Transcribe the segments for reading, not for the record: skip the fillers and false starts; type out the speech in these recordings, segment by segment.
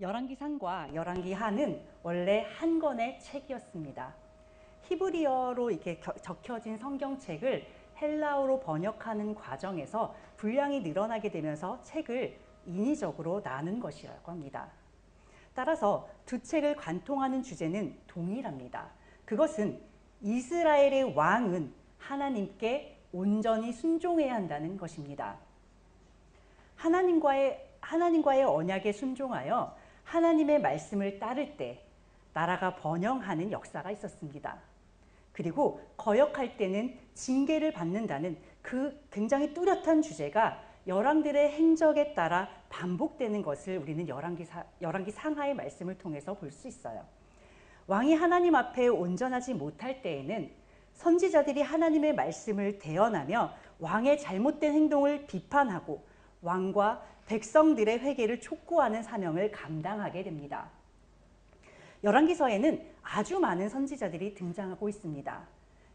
열왕기상과 열왕기하는 원래 한 권의 책이었습니다. 히브리어로 이렇게 적혀진 성경책을 헬라어로 번역하는 과정에서 분량이 늘어나게 되면서 책을 인위적으로 나눈 것이라고 합니다. 따라서 두 책을 관통하는 주제는 동일합니다. 그것은 이스라엘의 왕은 하나님께 온전히 순종해야 한다는 것입니다. 하나님과의 언약에 순종하여 하나님의 말씀을 따를 때 나라가 번영하는 역사가 있었습니다. 그리고 거역할 때는 징계를 받는다는 그 굉장히 뚜렷한 주제가 열왕들의 행적에 따라 반복되는 것을 우리는 열왕기 상하의 말씀을 통해서 볼 수 있어요. 왕이 하나님 앞에 온전하지 못할 때에는 선지자들이 하나님의 말씀을 대언하며 왕의 잘못된 행동을 비판하고 왕과 백성들의 회개를 촉구하는 사명을 감당하게 됩니다. 열왕기서에는 아주 많은 선지자들이 등장하고 있습니다.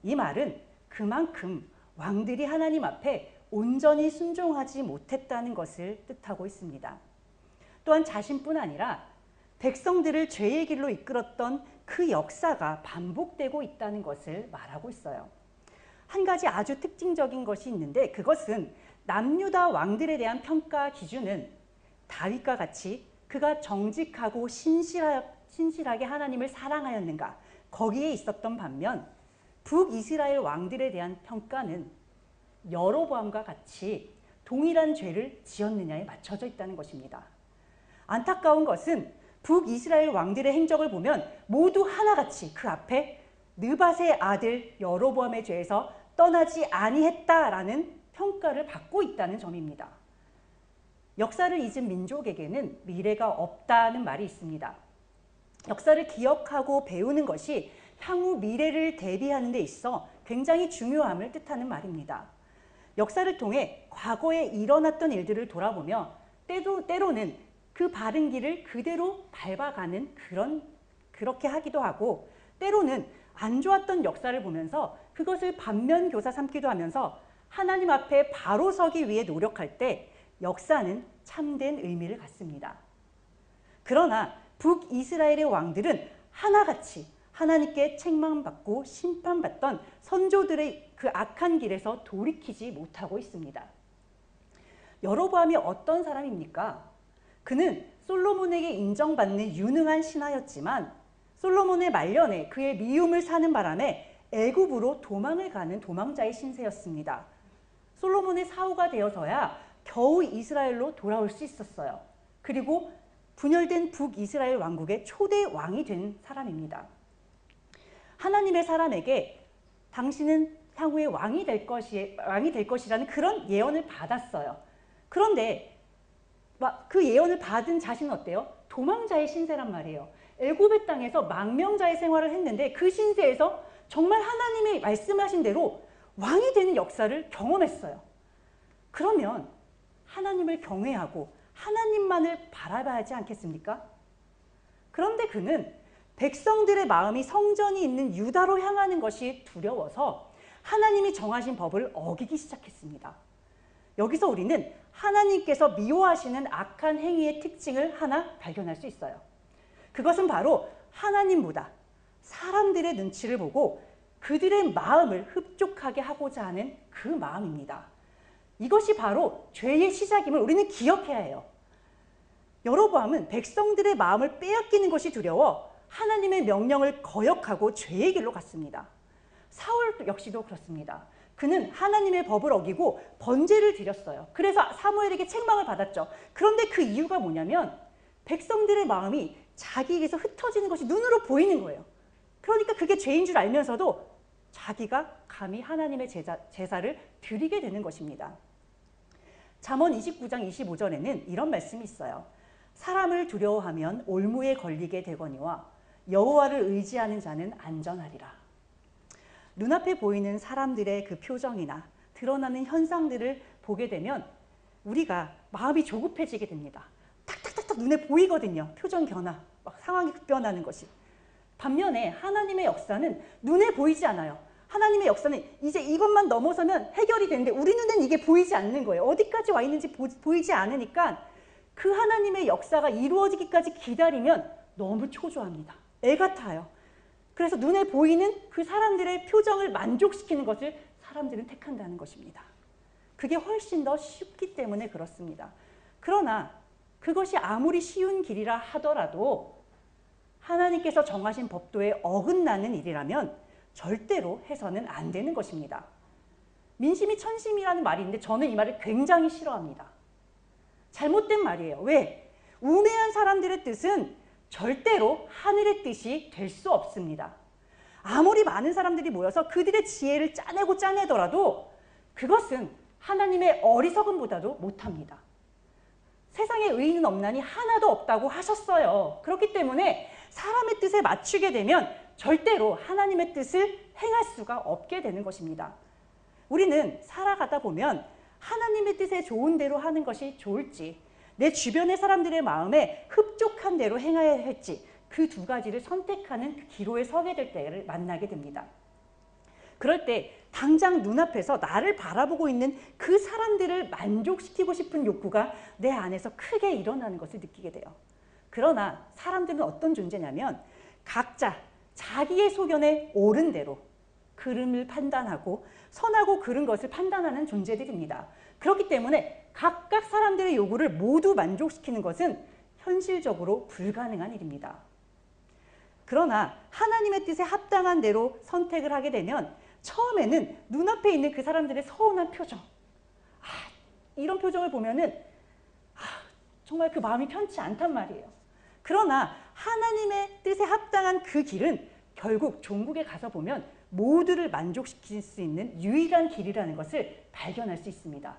이 말은 그만큼 왕들이 하나님 앞에 온전히 순종하지 못했다는 것을 뜻하고 있습니다. 또한 자신뿐 아니라 백성들을 죄의 길로 이끌었던 그 역사가 반복되고 있다는 것을 말하고 있어요. 한 가지 아주 특징적인 것이 있는데 그것은 남유다 왕들에 대한 평가 기준은 다윗과 같이 그가 정직하고 신실하게 하나님을 사랑하였는가 거기에 있었던 반면 북이스라엘 왕들에 대한 평가는 여로보암과 같이 동일한 죄를 지었느냐에 맞춰져 있다는 것입니다. 안타까운 것은 북이스라엘 왕들의 행적을 보면 모두 하나같이 그 앞에 느밧의 아들 여로보암의 죄에서 떠나지 아니했다라는 평가를 받고 있다는 점입니다. 역사를 잊은 민족에게는 미래가 없다는 말이 있습니다. 역사를 기억하고 배우는 것이 향후 미래를 대비하는 데 있어 굉장히 중요함을 뜻하는 말입니다. 역사를 통해 과거에 일어났던 일들을 돌아보며 때로는 그 바른 길을 그대로 밟아가는 그렇게 하기도 하고 때로는 안 좋았던 역사를 보면서 그것을 반면교사 삼기도 하면서 하나님 앞에 바로 서기 위해 노력할 때 역사는 참된 의미를 갖습니다. 그러나 북이스라엘의 왕들은 하나같이 하나님께 책망받고 심판받던 선조들의 그 악한 길에서 돌이키지 못하고 있습니다. 여로보암이 어떤 사람입니까? 그는 솔로몬에게 인정받는 유능한 신하였지만 솔로몬의 말년에 그의 미움을 사는 바람에 애굽으로 도망을 가는 도망자의 신세였습니다. 솔로몬의 사후가 되어서야 겨우 이스라엘로 돌아올 수 있었어요. 그리고 분열된 북이스라엘 왕국의 초대 왕이 된 사람입니다. 하나님의 사람에게 당신은 향후에 왕이 될 것이라는 그런 예언을 받았어요. 그런데 그 예언을 받은 자신은 어때요? 도망자의 신세란 말이에요. 애굽의 땅에서 망명자의 생활을 했는데 그 신세에서 정말 하나님의 말씀하신 대로 왕이 되는 역사를 경험했어요. 그러면 하나님을 경외하고 하나님만을 바라봐야 하지 않겠습니까? 그런데 그는 백성들의 마음이 성전이 있는 유다로 향하는 것이 두려워서 하나님이 정하신 법을 어기기 시작했습니다. 여기서 우리는 하나님께서 미워하시는 악한 행위의 특징을 하나 발견할 수 있어요. 그것은 바로 하나님보다 사람들의 눈치를 보고 그들의 마음을 흡족하게 하고자 하는 그 마음입니다. 이것이 바로 죄의 시작임을 우리는 기억해야 해요. 여로보암은 백성들의 마음을 빼앗기는 것이 두려워 하나님의 명령을 거역하고 죄의 길로 갔습니다. 사울 역시도 그렇습니다. 그는 하나님의 법을 어기고 번제를 드렸어요. 그래서 사무엘에게 책망을 받았죠. 그런데 그 이유가 뭐냐면 백성들의 마음이 자기에게서 흩어지는 것이 눈으로 보이는 거예요. 그러니까 그게 죄인 줄 알면서도 자기가 감히 하나님의 제사를 드리게 되는 것입니다. 잠언 29장 25절에는 이런 말씀이 있어요. 사람을 두려워하면 올무에 걸리게 되거니와 여호와를 의지하는 자는 안전하리라. 눈앞에 보이는 사람들의 그 표정이나 드러나는 현상들을 보게 되면 우리가 마음이 조급해지게 됩니다. 탁탁탁탁 눈에 보이거든요. 표정 변화, 막 상황이 급변하는 것이. 반면에 하나님의 역사는 눈에 보이지 않아요. 하나님의 역사는 이제 이것만 넘어서면 해결이 되는데 우리 눈엔 이게 보이지 않는 거예요. 어디까지 와 있는지 보이지 않으니까 그 하나님의 역사가 이루어지기까지 기다리면 너무 초조합니다. 애가 타요. 그래서 눈에 보이는 그 사람들의 표정을 만족시키는 것을 사람들은 택한다는 것입니다. 그게 훨씬 더 쉽기 때문에 그렇습니다. 그러나 그것이 아무리 쉬운 길이라 하더라도 하나님께서 정하신 법도에 어긋나는 일이라면 절대로 해서는 안 되는 것입니다. 민심이 천심이라는 말이 있는데 저는 이 말을 굉장히 싫어합니다. 잘못된 말이에요. 왜? 우매한 사람들의 뜻은 절대로 하늘의 뜻이 될 수 없습니다. 아무리 많은 사람들이 모여서 그들의 지혜를 짜내더라도 그것은 하나님의 어리석음보다도 못합니다. 세상에 의인은 없나니 하나도 없다고 하셨어요. 그렇기 때문에 사람의 뜻에 맞추게 되면 절대로 하나님의 뜻을 행할 수가 없게 되는 것입니다. 우리는 살아가다 보면 하나님의 뜻에 좋은 대로 하는 것이 좋을지, 내 주변의 사람들의 마음에 흡족한 대로 행해야 할지, 그 두 가지를 선택하는 그 기로에 서게 될 때를 만나게 됩니다. 그럴 때 당장 눈앞에서 나를 바라보고 있는 그 사람들을 만족시키고 싶은 욕구가 내 안에서 크게 일어나는 것을 느끼게 돼요. 그러나 사람들은 어떤 존재냐면 각자 자기의 소견에 옳은 대로 그름을 판단하고 선하고 그른 것을 판단하는 존재들입니다. 그렇기 때문에 각각 사람들의 요구를 모두 만족시키는 것은 현실적으로 불가능한 일입니다. 그러나 하나님의 뜻에 합당한 대로 선택을 하게 되면 처음에는 눈앞에 있는 그 사람들의 서운한 표정, 이런 표정을 보면은 정말 그 마음이 편치 않단 말이에요. 그러나 하나님의 뜻에 합당한 그 길은 결국 종국에 가서 보면 모두를 만족시킬 수 있는 유일한 길이라는 것을 발견할 수 있습니다.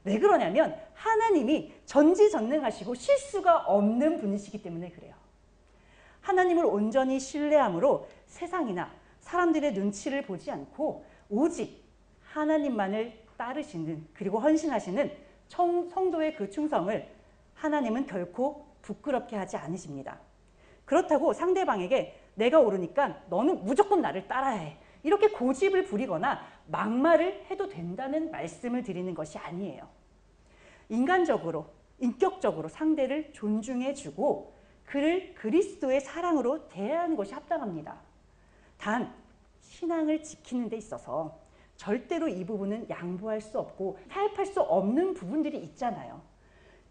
왜 그러냐면 하나님이 전지전능하시고 실수가 없는 분이시기 때문에 그래요. 하나님을 온전히 신뢰함으로 세상이나 사람들의 눈치를 보지 않고 오직 하나님만을 따르시는, 그리고 헌신하시는 성도의 그 충성을 하나님은 결코 부끄럽게 하지 않으십니다. 그렇다고 상대방에게 내가 옳으니까 너는 무조건 나를 따라야 해, 이렇게 고집을 부리거나 막말을 해도 된다는 말씀을 드리는 것이 아니에요. 인간적으로, 인격적으로 상대를 존중해주고 그를 그리스도의 사랑으로 대하는 것이 합당합니다. 단 신앙을 지키는 데 있어서 절대로 이 부분은 양보할 수 없고 타협할 수 없는 부분들이 있잖아요.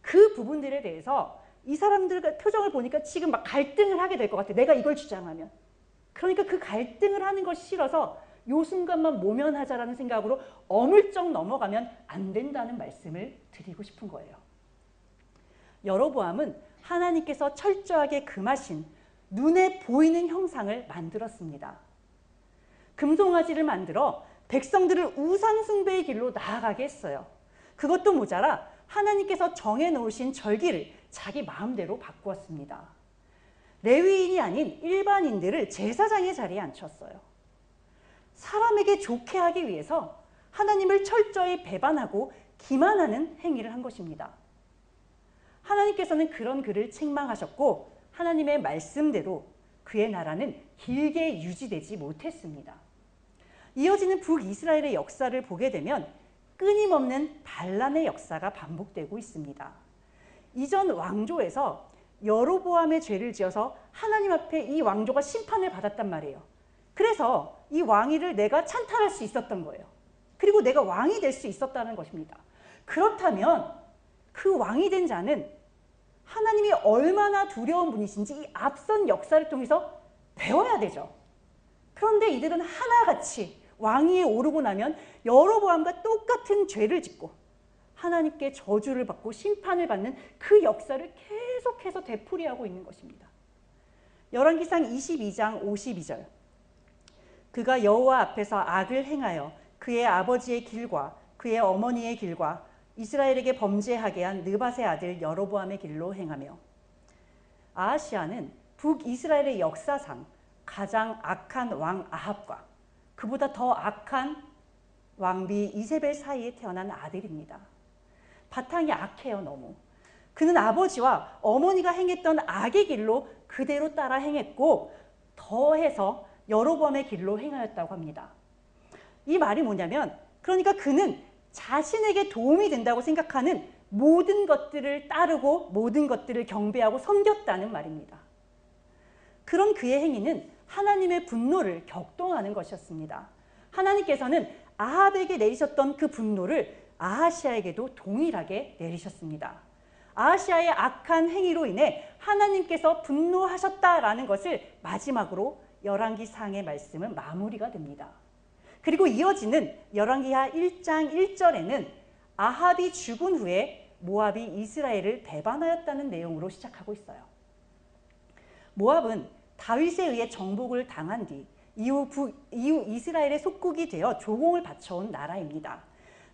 그 부분들에 대해서 이 사람들 표정을 보니까 지금 막 갈등을 하게 될 것 같아. 내가 이걸 주장하면. 그러니까 그 갈등을 하는 것이 싫어서 요 순간만 모면하자라는 생각으로 어물쩍 넘어가면 안 된다는 말씀을 드리고 싶은 거예요. 여로보암은 하나님께서 철저하게 금하신 눈에 보이는 형상을 만들었습니다. 금송아지를 만들어 백성들을 우상 숭배의 길로 나아가게 했어요. 그것도 모자라 하나님께서 정해놓으신 절기를 자기 마음대로 바꾸었습니다. 레위인이 아닌 일반인들을 제사장의 자리에 앉혔어요. 사람에게 좋게 하기 위해서 하나님을 철저히 배반하고 기만하는 행위를 한 것입니다. 하나님께서는 그런 그를 책망하셨고 하나님의 말씀대로 그의 나라는 길게 유지되지 못했습니다. 이어지는 북이스라엘의 역사를 보게 되면 끊임없는 반란의 역사가 반복되고 있습니다. 이전 왕조에서 여로보암의 죄를 지어서 하나님 앞에 이 왕조가 심판을 받았단 말이에요. 그래서 이 왕위를 내가 찬탈할 수 있었던 거예요. 그리고 내가 왕이 될 수 있었다는 것입니다. 그렇다면 그 왕이 된 자는 하나님이 얼마나 두려운 분이신지 이 앞선 역사를 통해서 배워야 되죠. 그런데 이들은 하나같이 왕위에 오르고 나면 여로보암과 똑같은 죄를 짓고 하나님께 저주를 받고 심판을 받는 그 역사를 계속해서 되풀이하고 있는 것입니다. 열왕기상 22장 52절. 그가 여호와 앞에서 악을 행하여 그의 아버지의 길과 그의 어머니의 길과 이스라엘에게 범죄하게 한 느밧의 아들 여로보암의 길로 행하며. 아하시아는 북이스라엘의 역사상 가장 악한 왕 아합과 그보다 더 악한 왕비 이세벨 사이에 태어난 아들입니다. 바탕이 악해요, 너무. 그는 아버지와 어머니가 행했던 악의 길로 그대로 따라 행했고 더해서 여로보암의 길로 행하였다고 합니다. 이 말이 뭐냐면, 그러니까 그는 자신에게 도움이 된다고 생각하는 모든 것들을 따르고 모든 것들을 경배하고 섬겼다는 말입니다. 그런 그의 행위는 하나님의 분노를 격동하는 것이었습니다. 하나님께서는 아합에게 내리셨던 그 분노를 아하시아에게도 동일하게 내리셨습니다. 아하시아의 악한 행위로 인해 하나님께서 분노하셨다라는 것을 마지막으로 열왕기상의 말씀은 마무리가 됩니다. 그리고 이어지는 열왕기하 1장 1절에는 아합이 죽은 후에 모압이 이스라엘을 배반하였다는 내용으로 시작하고 있어요. 모압은 다윗에 의해 정복을 당한 뒤 이후 이스라엘의 속국이 되어 조공을 바쳐온 나라입니다.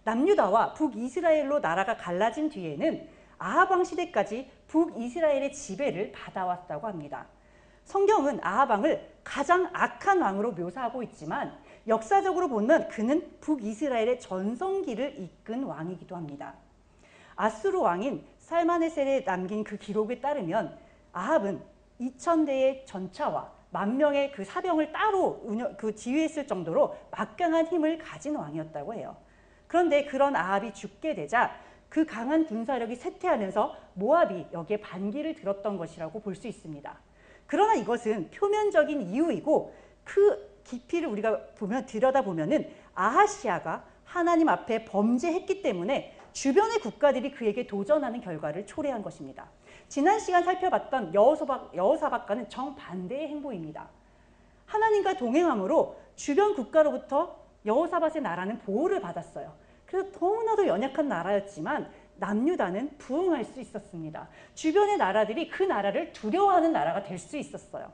남유다와 북이스라엘로 나라가 갈라진 뒤에는 아합 왕 시대까지 북이스라엘의 지배를 받아왔다고 합니다. 성경은 아합 왕을 가장 악한 왕으로 묘사하고 있지만 역사적으로 보면 그는 북이스라엘의 전성기를 이끈 왕이기도 합니다. 아수르 왕인 살마네셀에 남긴 그 기록에 따르면 아합은 2000대의 전차와 10,000명의 그 사병을 따로 지휘했을 정도로 막강한 힘을 가진 왕이었다고 해요. 그런데 그런 아합이 죽게 되자 그 강한 군사력이 쇠퇴하면서 모압이 여기에 반기를 들었던 것이라고 볼 수 있습니다. 그러나 이것은 표면적인 이유이고 그 깊이를 우리가 들여다보면은 아하시아가 하나님 앞에 범죄했기 때문에 주변의 국가들이 그에게 도전하는 결과를 초래한 것입니다. 지난 시간 살펴봤던 여호사밧과는 정반대의 행보입니다. 하나님과 동행함으로 주변 국가로부터 여호사밧의 나라는 보호를 받았어요. 그래서 너무나도 연약한 나라였지만 남유다는 부흥할 수 있었습니다. 주변의 나라들이 그 나라를 두려워하는 나라가 될 수 있었어요.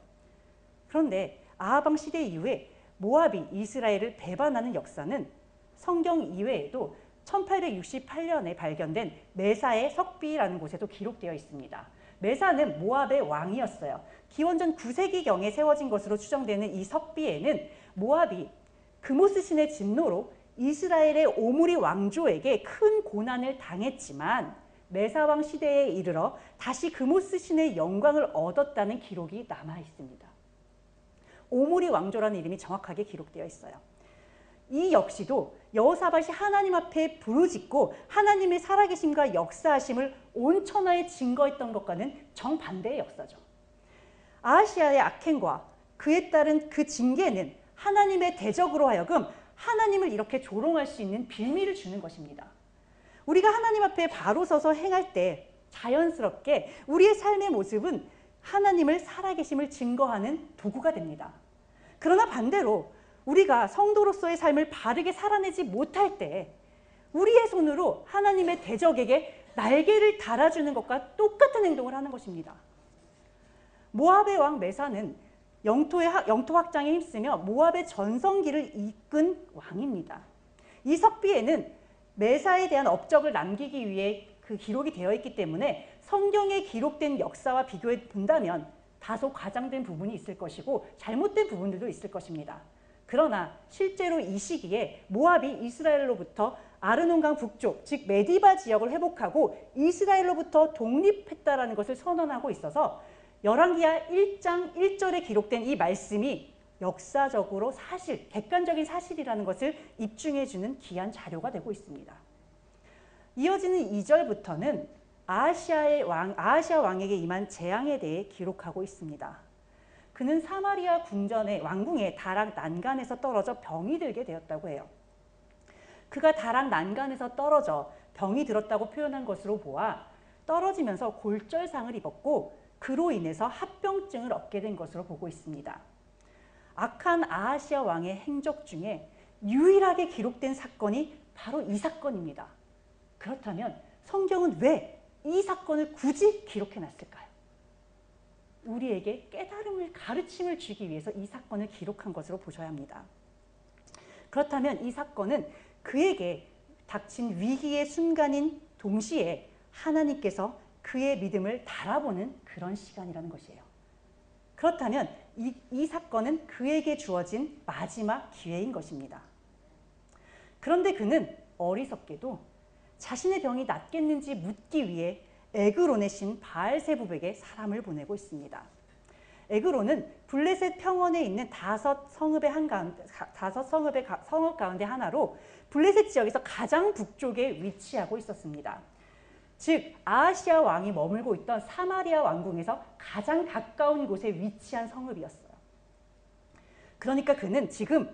그런데 아합 왕 시대 이후에 모압이 이스라엘을 배반하는 역사는 성경 이외에도 1868년에 발견된 메사의 석비라는 곳에도 기록되어 있습니다. 메사는 모압의 왕이었어요. 기원전 9세기경에 세워진 것으로 추정되는 이 석비에는 모압이 그모스 신의 진노로 이스라엘의 오므리 왕조에게 큰 고난을 당했지만 메사왕 시대에 이르러 다시 그모스 신의 영광을 얻었다는 기록이 남아 있습니다. 오므리 왕조라는 이름이 정확하게 기록되어 있어요. 이 역시도 여호사밧이 하나님 앞에 부르짖고 하나님의 살아계심과 역사하심을 온 천하에 증거했던 것과는 정반대의 역사죠. 아하시아의 악행과 그에 따른 그 징계는 하나님의 대적으로 하여금 하나님을 이렇게 조롱할 수 있는 빌미를 주는 것입니다. 우리가 하나님 앞에 바로 서서 행할 때 자연스럽게 우리의 삶의 모습은 하나님을 살아계심을 증거하는 도구가 됩니다. 그러나 반대로 우리가 성도로서의 삶을 바르게 살아내지 못할 때 우리의 손으로 하나님의 대적에게 날개를 달아주는 것과 똑같은 행동을 하는 것입니다. 모압의 왕 메사는 영토 확장에 힘쓰며 모압의 전성기를 이끈 왕입니다. 이 석비에는 메사에 대한 업적을 남기기 위해 그 기록이 되어 있기 때문에 성경에 기록된 역사와 비교해 본다면 다소 과장된 부분이 있을 것이고 잘못된 부분들도 있을 것입니다. 그러나 실제로 이 시기에 모압이 이스라엘로부터 아르논강 북쪽, 즉 메디바 지역을 회복하고 이스라엘로부터 독립했다라는 것을 선언하고 있어서 열왕기하 1장 1절에 기록된 이 말씀이 역사적으로 객관적인 사실이라는 것을 입증해주는 귀한 자료가 되고 있습니다. 이어지는 2절부터는 아하시아 왕에게 임한 재앙에 대해 기록하고 있습니다. 그는 사마리아 궁전의 왕궁의 다락 난간에서 떨어져 병이 들게 되었다고 해요. 그가 다락 난간에서 떨어져 병이 들었다고 표현한 것으로 보아 떨어지면서 골절상을 입었고 그로 인해서 합병증을 얻게 된 것으로 보고 있습니다. 악한 아하시아 왕의 행적 중에 유일하게 기록된 사건이 바로 이 사건입니다. 그렇다면 성경은 왜 이 사건을 굳이 기록해놨을까요? 우리에게 깨달음을, 가르침을 주기 위해서 이 사건을 기록한 것으로 보셔야 합니다. 그렇다면 이 사건은 그에게 닥친 위기의 순간인 동시에 하나님께서 그의 믿음을 달아보는 그런 시간이라는 것이에요. 그렇다면 이 사건은 그에게 주어진 마지막 기회인 것입니다. 그런데 그는 어리석게도 자신의 병이 낫겠는지 묻기 위해 에그론의 신 바알세붑에게 사람을 보내고 있습니다. 에그론은 블레셋 평원에 있는 5성읍의 성읍 가운데 하나로 블레셋 지역에서 가장 북쪽에 위치하고 있었습니다. 즉 아하시아 왕이 머물고 있던 사마리아 왕궁에서 가장 가까운 곳에 위치한 성읍이었어요. 그러니까 그는 지금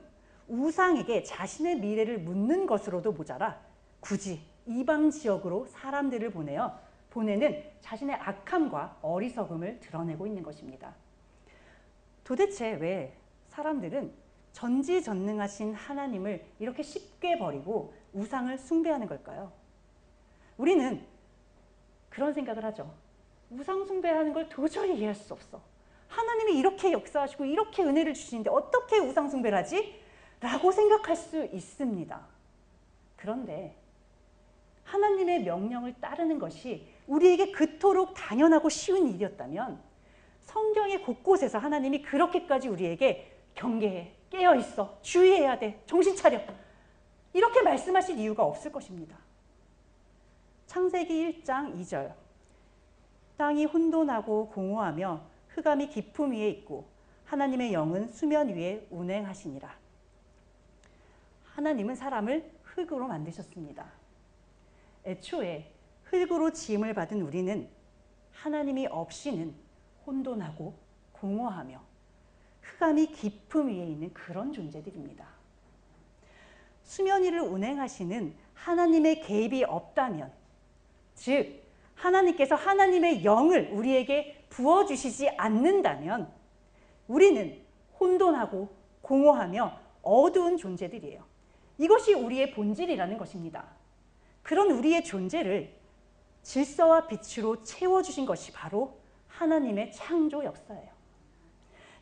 우상에게 자신의 미래를 묻는 것으로도 모자라 굳이 이방 지역으로 사람들을 보내는 자신의 악함과 어리석음을 드러내고 있는 것입니다. 도대체 왜 사람들은 전지전능하신 하나님을 이렇게 쉽게 버리고 우상을 숭배하는 걸까요? 우리는 그런 생각을 하죠. 우상 숭배하는 걸 도저히 이해할 수 없어. 하나님이 이렇게 역사하시고 이렇게 은혜를 주시는데 어떻게 우상 숭배를 하지? 라고 생각할 수 있습니다. 그런데 하나님의 명령을 따르는 것이 우리에게 그토록 당연하고 쉬운 일이었다면 성경의 곳곳에서 하나님이 그렇게까지 우리에게 경계해, 깨어있어, 주의해야 돼, 정신 차려 이렇게 말씀하실 이유가 없을 것입니다. 창세기 1장 2절 땅이 혼돈하고 공허하며 흑암이 깊음 위에 있고 하나님의 영은 수면 위에 운행하시니라. 하나님은 사람을 흙으로 만드셨습니다. 애초에 흙으로 지음을 받은 우리는 하나님이 없이는 혼돈하고 공허하며 흑암이 깊음 위에 있는 그런 존재들입니다. 수면 위를 운행하시는 하나님의 개입이 없다면, 즉 하나님께서 하나님의 영을 우리에게 부어주시지 않는다면 우리는 혼돈하고 공허하며 어두운 존재들이에요. 이것이 우리의 본질이라는 것입니다. 그런 우리의 존재를 질서와 빛으로 채워주신 것이 바로 하나님의 창조 역사예요.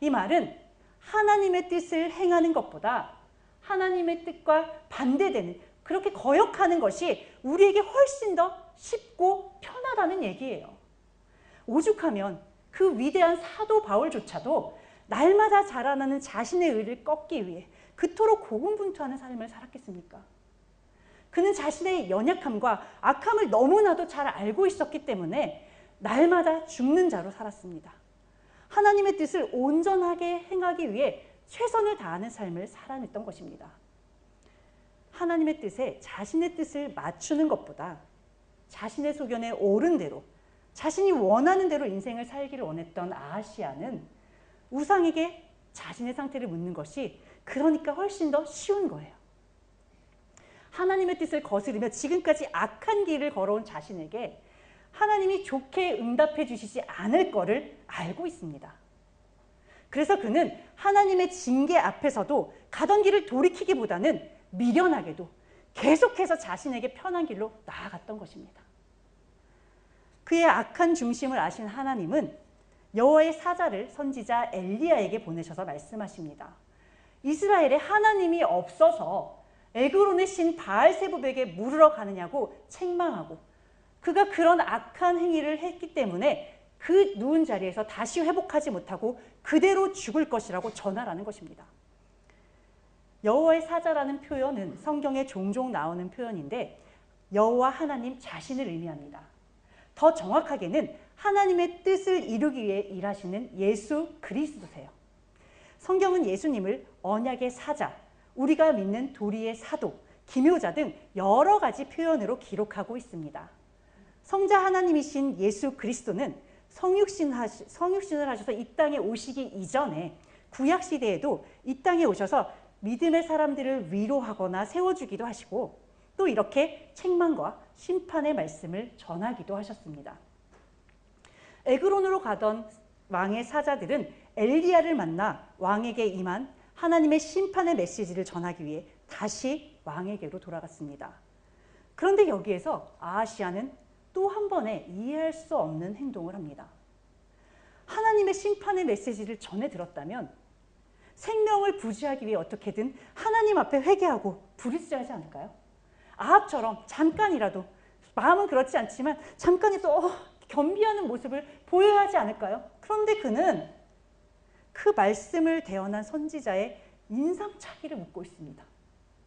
이 말은 하나님의 뜻을 행하는 것보다 하나님의 뜻과 반대되는, 그렇게 거역하는 것이 우리에게 훨씬 더 쉽고 편하다는 얘기예요. 오죽하면 그 위대한 사도 바울조차도 날마다 자라나는 자신의 의를 꺾기 위해 그토록 고군분투하는 삶을 살았겠습니까? 그는 자신의 연약함과 악함을 너무나도 잘 알고 있었기 때문에 날마다 죽는 자로 살았습니다. 하나님의 뜻을 온전하게 행하기 위해 최선을 다하는 삶을 살아냈던 것입니다. 하나님의 뜻에 자신의 뜻을 맞추는 것보다 자신의 소견에 옳은 대로, 자신이 원하는 대로 인생을 살기를 원했던 아하시아는 우상에게 자신의 상태를 묻는 것이 그러니까 훨씬 더 쉬운 거예요. 하나님의 뜻을 거스르며 지금까지 악한 길을 걸어온 자신에게 하나님이 좋게 응답해 주시지 않을 거를 알고 있습니다. 그래서 그는 하나님의 징계 앞에서도 가던 길을 돌이키기보다는 미련하게도 계속해서 자신에게 편한 길로 나아갔던 것입니다. 그의 악한 중심을 아신 하나님은 여호와의 사자를 선지자 엘리야에게 보내셔서 말씀하십니다. 이스라엘에 하나님이 없어서 에그론의 신 바알세붑에게 물으러 가느냐고 책망하고, 그가 그런 악한 행위를 했기 때문에 그 누운 자리에서 다시 회복하지 못하고 그대로 죽을 것이라고 전하라는 것입니다. 여호와의 사자라는 표현은 성경에 종종 나오는 표현인데 여호와 하나님 자신을 의미합니다. 더 정확하게는 하나님의 뜻을 이루기 위해 일하시는 예수 그리스도세요. 성경은 예수님을 언약의 사자, 우리가 믿는 도리의 사도, 기묘자 등 여러 가지 표현으로 기록하고 있습니다. 성자 하나님이신 예수 그리스도는 성육신을 하셔서 이 땅에 오시기 이전에 구약시대에도 이 땅에 오셔서 믿음의 사람들을 위로하거나 세워주기도 하시고 또 이렇게 책망과 심판의 말씀을 전하기도 하셨습니다. 에그론으로 가던 왕의 사자들은 엘리야를 만나 왕에게 임한 하나님의 심판의 메시지를 전하기 위해 다시 왕에게로 돌아갔습니다. 그런데 여기에서 아하시아는 또 한 번에 이해할 수 없는 행동을 합니다. 하나님의 심판의 메시지를 전해 들었다면 생명을 부지하기 위해 어떻게든 하나님 앞에 회개하고 부르짖어야 하지 않을까요? 아합처럼 잠깐이라도, 마음은 그렇지 않지만 잠깐이라도 겸비하는 모습을 보여야 하지 않을까요? 그런데 그는 그 말씀을 대언한 선지자의 인상착의를 묻고 있습니다.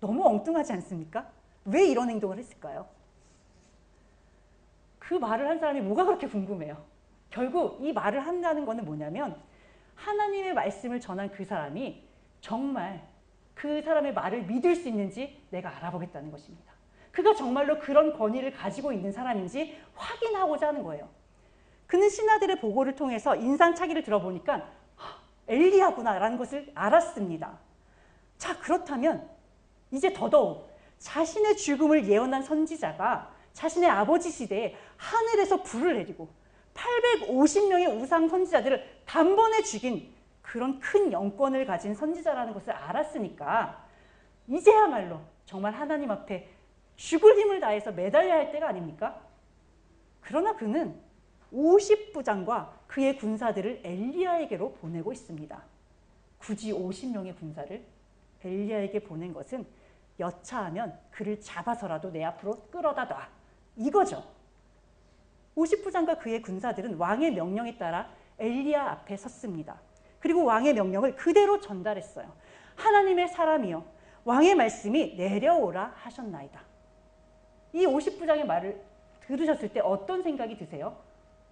너무 엉뚱하지 않습니까? 왜 이런 행동을 했을까요? 그 말을 한 사람이 뭐가 그렇게 궁금해요? 결국 이 말을 한다는 것은 뭐냐면 하나님의 말씀을 전한 그 사람이 정말 그 사람의 말을 믿을 수 있는지 내가 알아보겠다는 것입니다. 그가 정말로 그런 권위를 가지고 있는 사람인지 확인하고자 하는 거예요. 그는 신하들의 보고를 통해서 인상착의를 들어보니까 엘리야구나라는 것을 알았습니다. 자, 그렇다면 이제 더더욱 자신의 죽음을 예언한 선지자가 자신의 아버지 시대에 하늘에서 불을 내리고 850명의 우상 선지자들을 단번에 죽인 그런 큰 영권을 가진 선지자라는 것을 알았으니까 이제야말로 정말 하나님 앞에 죽을 힘을 다해서 매달려야 할 때가 아닙니까? 그러나 그는 50부장과 그의 군사들을 엘리야에게로 보내고 있습니다. 굳이 50명의 군사를 엘리야에게 보낸 것은 여차하면 그를 잡아서라도 내 앞으로 끌어다 놔, 이거죠. 50부장과 그의 군사들은 왕의 명령에 따라 엘리야 앞에 섰습니다. 그리고 왕의 명령을 그대로 전달했어요. 하나님의 사람이여, 왕의 말씀이 내려오라 하셨나이다. 이 50부장의 말을 들으셨을 때 어떤 생각이 드세요?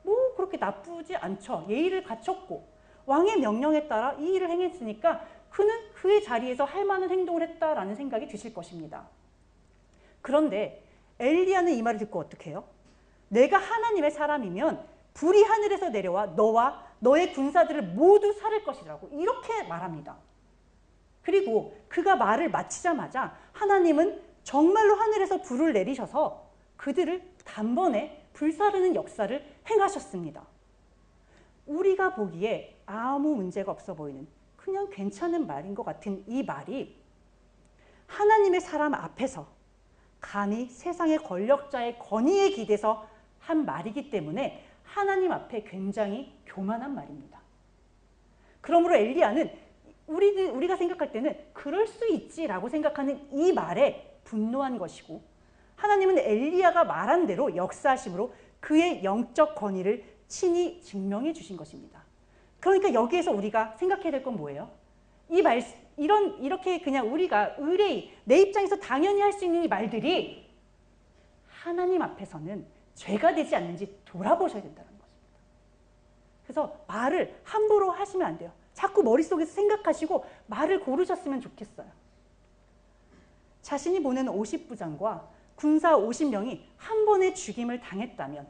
뭐 그렇게 나쁘지 않죠. 예의를 갖췄고 왕의 명령에 따라 이 일을 행했으니까 그는 그의 자리에서 할 만한 행동을 했다라는 생각이 드실 것입니다. 그런데 엘리야는 이 말을 듣고 어떻게 해요? 내가 하나님의 사람이면 불이 하늘에서 내려와 너와 너의 군사들을 모두 살릴 것이라고 이렇게 말합니다. 그리고 그가 말을 마치자마자 하나님은 정말로 하늘에서 불을 내리셔서 그들을 단번에 불사르는 역사를 행하셨습니다. 우리가 보기에 아무 문제가 없어 보이는 그냥 괜찮은 말인 것 같은 이 말이 하나님의 사람 앞에서 감히 세상의 권력자의 권위에 기대서 한 말이기 때문에 하나님 앞에 굉장히 교만한 말입니다. 그러므로 엘리야는 우리가 생각할 때는 그럴 수 있지라고 생각하는 이 말에 분노한 것이고, 하나님은 엘리야가 말한 대로 역사하심으로 그의 영적 권위를 친히 증명해 주신 것입니다. 그러니까 여기에서 우리가 생각해야 될 건 뭐예요? 이렇게 그냥 우리가 의뢰의 내 입장에서 당연히 할 수 있는 이 말들이 하나님 앞에서는 죄가 되지 않는지 돌아보셔야 된다는 것입니다. 그래서 말을 함부로 하시면 안 돼요. 자꾸 머릿속에서 생각하시고 말을 고르셨으면 좋겠어요. 자신이 보내는 50부장과 군사 50명이 한 번에 죽임을 당했다면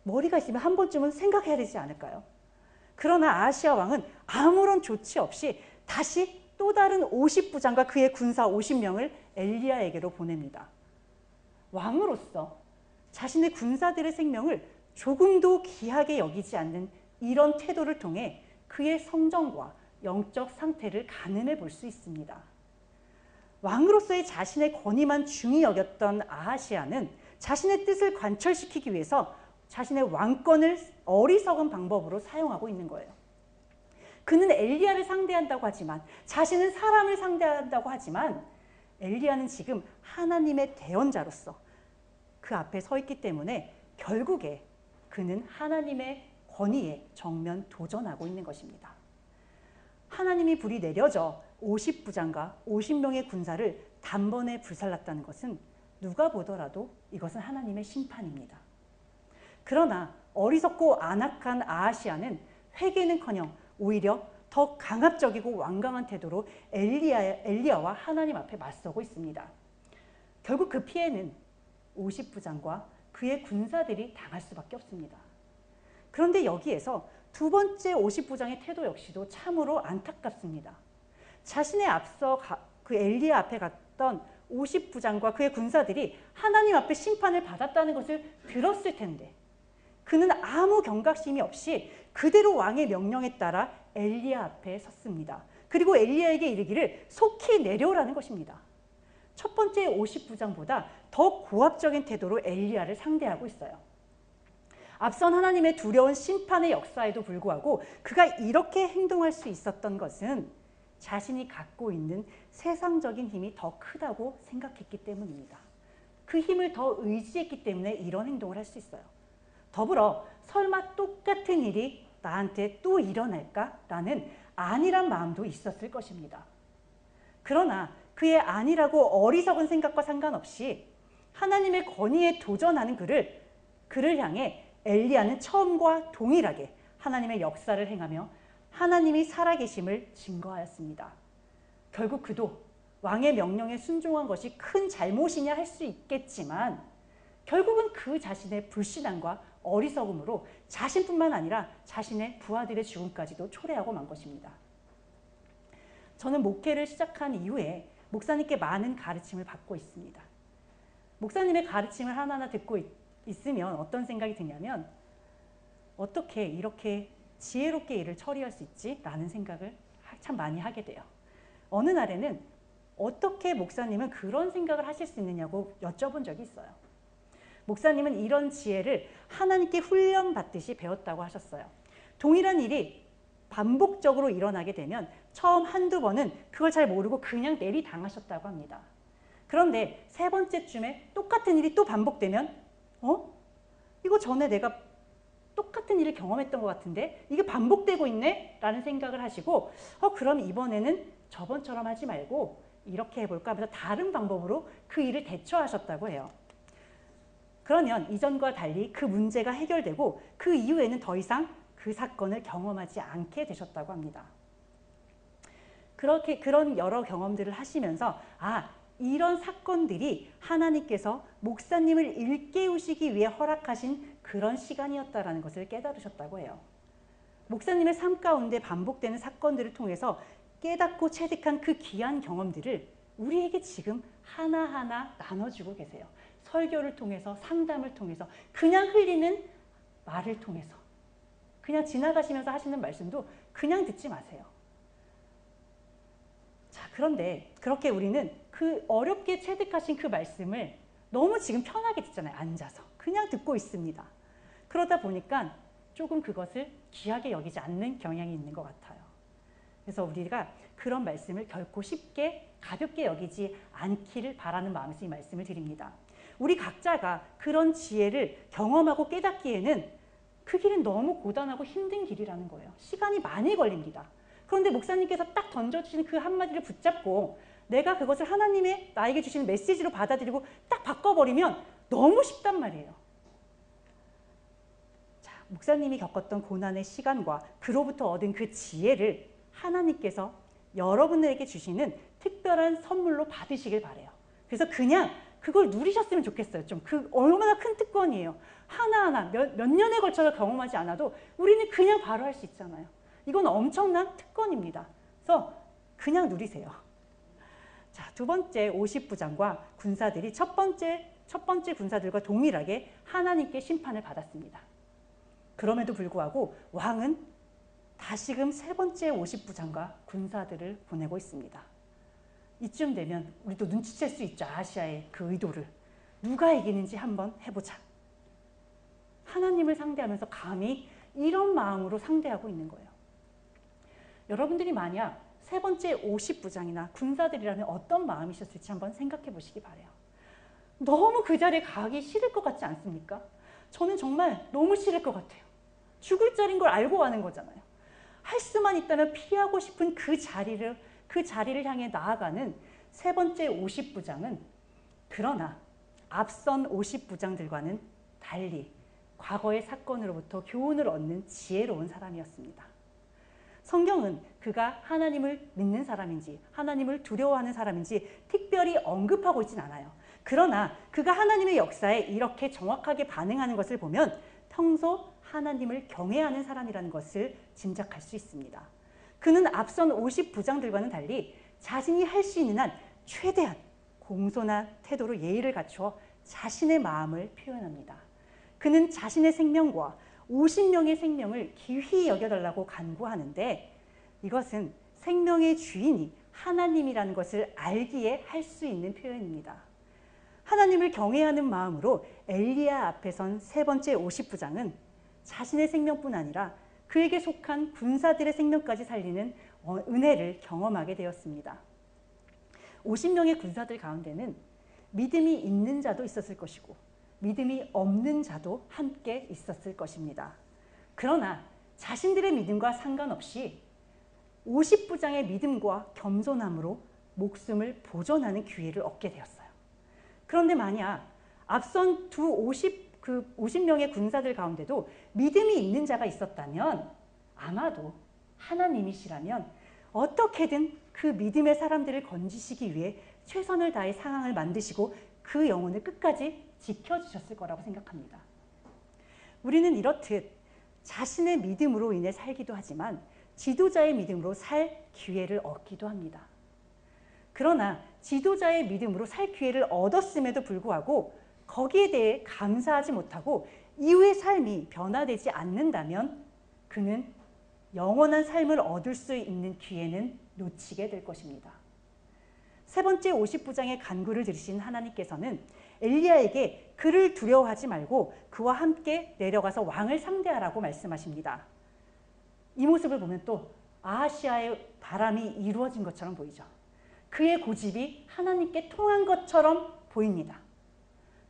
머리가 있으면 한 번쯤은 생각해야 되지 않을까요? 그러나 아하시아 왕은 아무런 조치 없이 다시 또 다른 50부장과 그의 군사 50명을 엘리야에게로 보냅니다. 왕으로서 자신의 군사들의 생명을 조금도 귀하게 여기지 않는 이런 태도를 통해 그의 성정과 영적 상태를 가늠해 볼 수 있습니다. 왕으로서의 자신의 권위만 중히 여겼던 아하시아는 자신의 뜻을 관철시키기 위해서 자신의 왕권을 어리석은 방법으로 사용하고 있는 거예요. 그는 엘리야를 상대한다고 하지만, 자신은 사람을 상대한다고 하지만, 엘리야는 지금 하나님의 대언자로서 그 앞에 서 있기 때문에 결국에 그는 하나님의 권위에 정면 도전하고 있는 것입니다. 하나님이 불이 내려져 50부장과 50명의 군사를 단번에 불살랐다는 것은 누가 보더라도 이것은 하나님의 심판입니다. 그러나 어리석고 안악한 아하시아는 회개는커녕 오히려 더 강압적이고 완강한 태도로 엘리야와 하나님 앞에 맞서고 있습니다. 결국 그 피해는 50부장과 그의 군사들이 당할 수밖에 없습니다. 그런데 여기에서 두 번째 50부장의 태도 역시도 참으로 안타깝습니다. 자신의 앞서 그 엘리야 앞에 갔던 50부장과 그의 군사들이 하나님 앞에 심판을 받았다는 것을 들었을 텐데 그는 아무 경각심이 없이 그대로 왕의 명령에 따라 엘리야 앞에 섰습니다. 그리고 엘리야에게 이르기를 속히 내려오라는 것입니다. 첫 번째 50부장보다 더 고압적인 태도로 엘리야를 상대하고 있어요. 앞선 하나님의 두려운 심판의 역사에도 불구하고 그가 이렇게 행동할 수 있었던 것은 자신이 갖고 있는 세상적인 힘이 더 크다고 생각했기 때문입니다. 그 힘을 더 의지했기 때문에 이런 행동을 할 수 있어요. 더불어 설마 똑같은 일이 나한테 또 일어날까라는 안일한 마음도 있었을 것입니다. 그러나 그의 안일하고 어리석은 생각과 상관없이 하나님의 권위에 도전하는 그를 향해 엘리야는 처음과 동일하게 하나님의 역사를 행하며 하나님이 살아계심을 증거하였습니다. 결국 그도 왕의 명령에 순종한 것이 큰 잘못이냐 할 수 있겠지만 결국은 그 자신의 불신앙과 어리석음으로 자신뿐만 아니라 자신의 부하들의 죽음까지도 초래하고 만 것입니다. 저는 목회를 시작한 이후에 목사님께 많은 가르침을 받고 있습니다. 목사님의 가르침을 하나하나 듣고 있으면 어떤 생각이 드냐면 어떻게 이렇게 지혜롭게 일을 처리할 수 있지? 라는 생각을 참 많이 하게 돼요. 어느 날에는 어떻게 목사님은 그런 생각을 하실 수 있느냐고 여쭤본 적이 있어요. 목사님은 이런 지혜를 하나님께 훈련받듯이 배웠다고 하셨어요. 동일한 일이 반복적으로 일어나게 되면 처음 한두 번은 그걸 잘 모르고 그냥 내리당하셨다고 합니다. 그런데 세 번째쯤에 똑같은 일이 또 반복되면 이거 전에 내가 똑같은 일을 경험했던 것 같은데 이게 반복되고 있네? 라는 생각을 하시고 그럼 이번에는 저번처럼 하지 말고 이렇게 해볼까 하면서 다른 방법으로 그 일을 대처하셨다고 해요. 그러면 이전과 달리 그 문제가 해결되고 그 이후에는 더 이상 그 사건을 경험하지 않게 되셨다고 합니다. 그런 여러 경험들을 하시면서 이런 사건들이 하나님께서 목사님을 일깨우시기 위해 허락하신 그런 시간이었다라는 것을 깨달으셨다고 해요. 목사님의 삶 가운데 반복되는 사건들을 통해서 깨닫고 체득한 그 귀한 경험들을 우리에게 지금 하나하나 나눠주고 계세요. 설교를 통해서, 상담을 통해서, 그냥 흘리는 말을 통해서, 그냥 지나가시면서 하시는 말씀도 그냥 듣지 마세요. 자, 그런데 그렇게 우리는 그 어렵게 체득하신 그 말씀을 너무 지금 편하게 듣잖아요. 앉아서. 그냥 듣고 있습니다. 그러다 보니까 조금 그것을 귀하게 여기지 않는 경향이 있는 것 같아요. 그래서 우리가 그런 말씀을 결코 쉽게 가볍게 여기지 않기를 바라는 마음에서 이 말씀을 드립니다. 우리 각자가 그런 지혜를 경험하고 깨닫기에는 그 길은 너무 고단하고 힘든 길이라는 거예요. 시간이 많이 걸립니다. 그런데 목사님께서 딱 던져주신 그 한마디를 붙잡고 내가 그것을 하나님의 나에게 주시는 메시지로 받아들이고 딱 바꿔버리면 너무 쉽단 말이에요. 자, 목사님이 겪었던 고난의 시간과 그로부터 얻은 그 지혜를 하나님께서 여러분에게 주시는 특별한 선물로 받으시길 바래요. 그래서 그냥 그걸 누리셨으면 좋겠어요. 좀 그 얼마나 큰 특권이에요. 하나하나 몇 년에 걸쳐서 경험하지 않아도 우리는 그냥 바로 할 수 있잖아요. 이건 엄청난 특권입니다. 그래서 그냥 누리세요. 자, 두 번째 50부장과 군사들이 첫 번째 군사들과 동일하게 하나님께 심판을 받았습니다. 그럼에도 불구하고 왕은 다시금 세 번째 50부장과 군사들을 보내고 있습니다. 이쯤 되면 우리도 눈치챌 수 있죠. 아시아의 그 의도를. 누가 이기는지 한번 해보자. 하나님을 상대하면서 감히 이런 마음으로 상대하고 있는 거예요. 여러분들이 만약 세 번째 50부장이나 군사들이라면 어떤 마음이셨을지 한번 생각해 보시기 바래요. 너무 그 자리에 가기 싫을 것 같지 않습니까? 저는 정말 너무 싫을 것 같아요. 죽을 자리인 걸 알고 가는 거잖아요. 할 수만 있다면 피하고 싶은 그 자리를 향해 나아가는 세 번째 50부장은 그러나 앞선 50부장들과는 달리 과거의 사건으로부터 교훈을 얻는 지혜로운 사람이었습니다. 성경은 그가 하나님을 믿는 사람인지 하나님을 두려워하는 사람인지 특별히 언급하고 있진 않아요. 그러나 그가 하나님의 역사에 이렇게 정확하게 반응하는 것을 보면 평소 하나님을 경외하는 사람이라는 것을 짐작할 수 있습니다. 그는 앞선 50부장들과는 달리 자신이 할 수 있는 한 최대한 공손한 태도로 예의를 갖추어 자신의 마음을 표현합니다. 그는 자신의 생명과 50명의 생명을 기휘 여겨달라고 간구하는데 이것은 생명의 주인이 하나님이라는 것을 알기에 할 수 있는 표현입니다. 하나님을 경외하는 마음으로 엘리야 앞에 선 세 번째 50부장은 자신의 생명뿐 아니라 그에게 속한 군사들의 생명까지 살리는 은혜를 경험하게 되었습니다. 50명의 군사들 가운데는 믿음이 있는 자도 있었을 것이고 믿음이 없는 자도 함께 있었을 것입니다. 그러나 자신들의 믿음과 상관없이 50부장의 믿음과 겸손함으로 목숨을 보존하는 기회를 얻게 되었어요. 그런데 만약 앞선 50명의 군사들 가운데도 믿음이 있는 자가 있었다면 아마도 하나님이시라면 어떻게든 그 믿음의 사람들을 건지시기 위해 최선을 다해 상황을 만드시고 그 영혼을 끝까지 지켜주셨을 거라고 생각합니다. 우리는 이렇듯 자신의 믿음으로 인해 살기도 하지만 지도자의 믿음으로 살 기회를 얻기도 합니다. 그러나 지도자의 믿음으로 살 기회를 얻었음에도 불구하고 거기에 대해 감사하지 못하고 이후의 삶이 변화되지 않는다면 그는 영원한 삶을 얻을 수 있는 기회는 놓치게 될 것입니다. 세 번째 50부장의 간구를 들으신 하나님께서는 엘리야에게 그를 두려워하지 말고 그와 함께 내려가서 왕을 상대하라고 말씀하십니다. 이 모습을 보면 또 아하시아의 바람이 이루어진 것처럼 보이죠. 그의 고집이 하나님께 통한 것처럼 보입니다.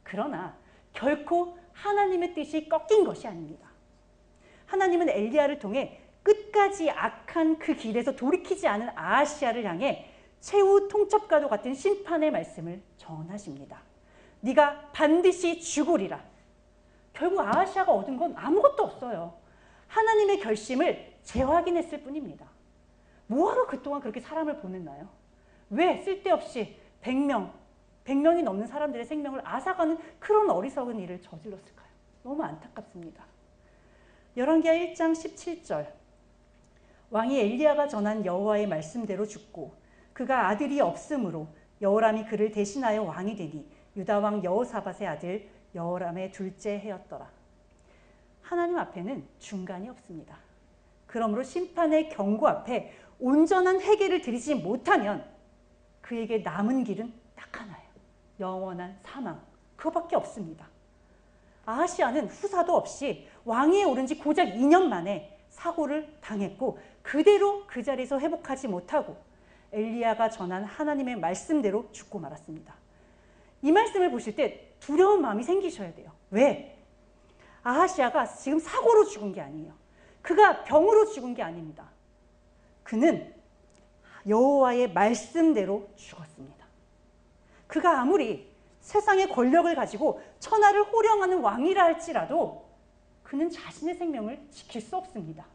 그러나 결코 하나님의 뜻이 꺾인 것이 아닙니다. 하나님은 엘리야를 통해 끝까지 악한 그 길에서 돌이키지 않은 아하시아를 향해 최후 통첩과도 같은 심판의 말씀을 전하십니다. 네가 반드시 죽으리라. 결국 아하시아가 얻은 건 아무것도 없어요. 하나님의 결심을 재확인했을 뿐입니다. 뭐하러 그동안 그렇게 사람을 보냈나요? 왜 쓸데없이 100명이 넘는 사람들의 생명을 앗아가는 그런 어리석은 일을 저질렀을까요? 너무 안타깝습니다. 열왕기하 1장 17절 왕이 엘리야가 전한 여호와의 말씀대로 죽고 그가 아들이 없으므로 여호람이 그를 대신하여 왕이 되니 유다왕 여호사밧의 아들 여호람의 둘째 해였더라. 하나님 앞에는 중간이 없습니다. 그러므로 심판의 경고 앞에 온전한 회개를 드리지 못하면 그에게 남은 길은 딱 하나예요. 영원한 사망. 그거밖에 없습니다. 아하시아는 후사도 없이 왕위에 오른 지 고작 2년 만에 사고를 당했고 그대로 그 자리에서 회복하지 못하고 엘리야가 전한 하나님의 말씀대로 죽고 말았습니다. 이 말씀을 보실 때 두려운 마음이 생기셔야 돼요. 왜? 아하시아가 지금 사고로 죽은 게 아니에요. 그가 병으로 죽은 게 아닙니다. 그는 여호와의 말씀대로 죽었습니다. 그가 아무리 세상의 권력을 가지고 천하를 호령하는 왕이라 할지라도 그는 자신의 생명을 지킬 수 없습니다.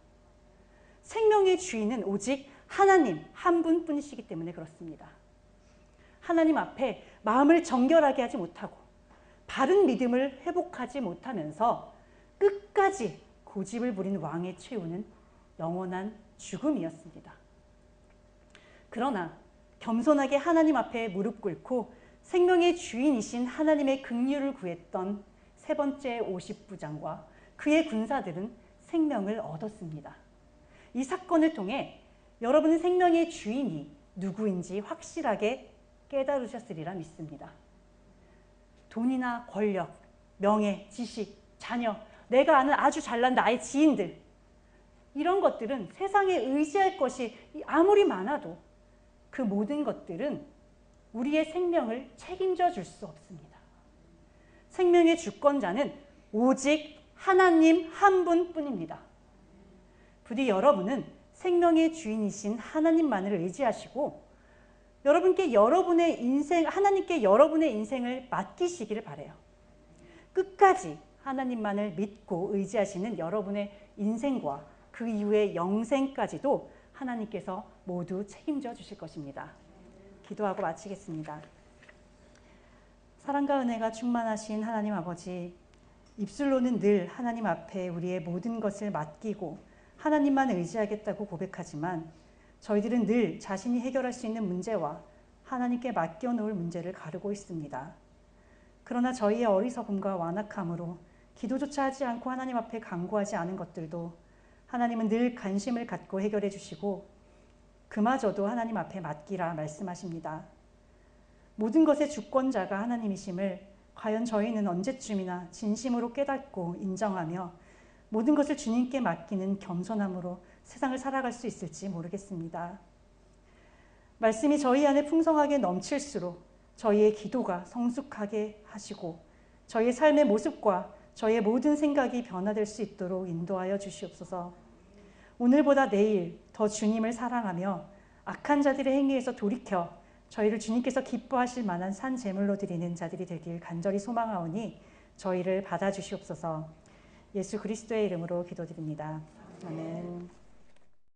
생명의 주인은 오직 하나님 한 분뿐이시기 때문에 그렇습니다. 하나님 앞에 마음을 정결하게 하지 못하고 바른 믿음을 회복하지 못하면서 끝까지 고집을 부린 왕의 최후는 영원한 죽음이었습니다. 그러나 겸손하게 하나님 앞에 무릎 꿇고 생명의 주인이신 하나님의 긍휼을 구했던 세 번째 50부장과 그의 군사들은 생명을 얻었습니다. 이 사건을 통해 여러분은 생명의 주인이 누구인지 확실하게 깨달으셨으리라 믿습니다. 돈이나 권력, 명예, 지식, 자녀, 내가 아는 아주 잘난 나의 지인들, 이런 것들은 세상에 의지할 것이 아무리 많아도 그 모든 것들은 우리의 생명을 책임져 줄 수 없습니다. 생명의 주권자는 오직 하나님 한 분뿐입니다. 부디 여러분은 생명의 주인이신 하나님만을 의지하시고 여러분께 여러분의 인생, 하나님께 여러분의 인생을 맡기시기를 바라요. 끝까지 하나님만을 믿고 의지하시는 여러분의 인생과 그 이후의 영생까지도 하나님께서 모두 책임져 주실 것입니다. 기도하고 마치겠습니다. 사랑과 은혜가 충만하신 하나님 아버지, 입술로는 늘 하나님 앞에 우리의 모든 것을 맡기고 하나님만 의지하겠다고 고백하지만 저희들은 늘 자신이 해결할 수 있는 문제와 하나님께 맡겨놓을 문제를 가르고 있습니다. 그러나 저희의 어리석음과 완악함으로 기도조차 하지 않고 하나님 앞에 간구하지 않은 것들도 하나님은 늘 관심을 갖고 해결해 주시고 그마저도 하나님 앞에 맡기라 말씀하십니다. 모든 것의 주권자가 하나님이심을 과연 저희는 언제쯤이나 진심으로 깨닫고 인정하며 모든 것을 주님께 맡기는 겸손함으로 세상을 살아갈 수 있을지 모르겠습니다. 말씀이 저희 안에 풍성하게 넘칠수록 저희의 기도가 성숙하게 하시고 저희의 삶의 모습과 저희의 모든 생각이 변화될 수 있도록 인도하여 주시옵소서. 오늘보다 내일 더 주님을 사랑하며 악한 자들의 행위에서 돌이켜 저희를 주님께서 기뻐하실 만한 산 제물로 드리는 자들이 되길 간절히 소망하오니 저희를 받아주시옵소서. 예수 그리스도의 이름으로 기도드립니다. 아멘.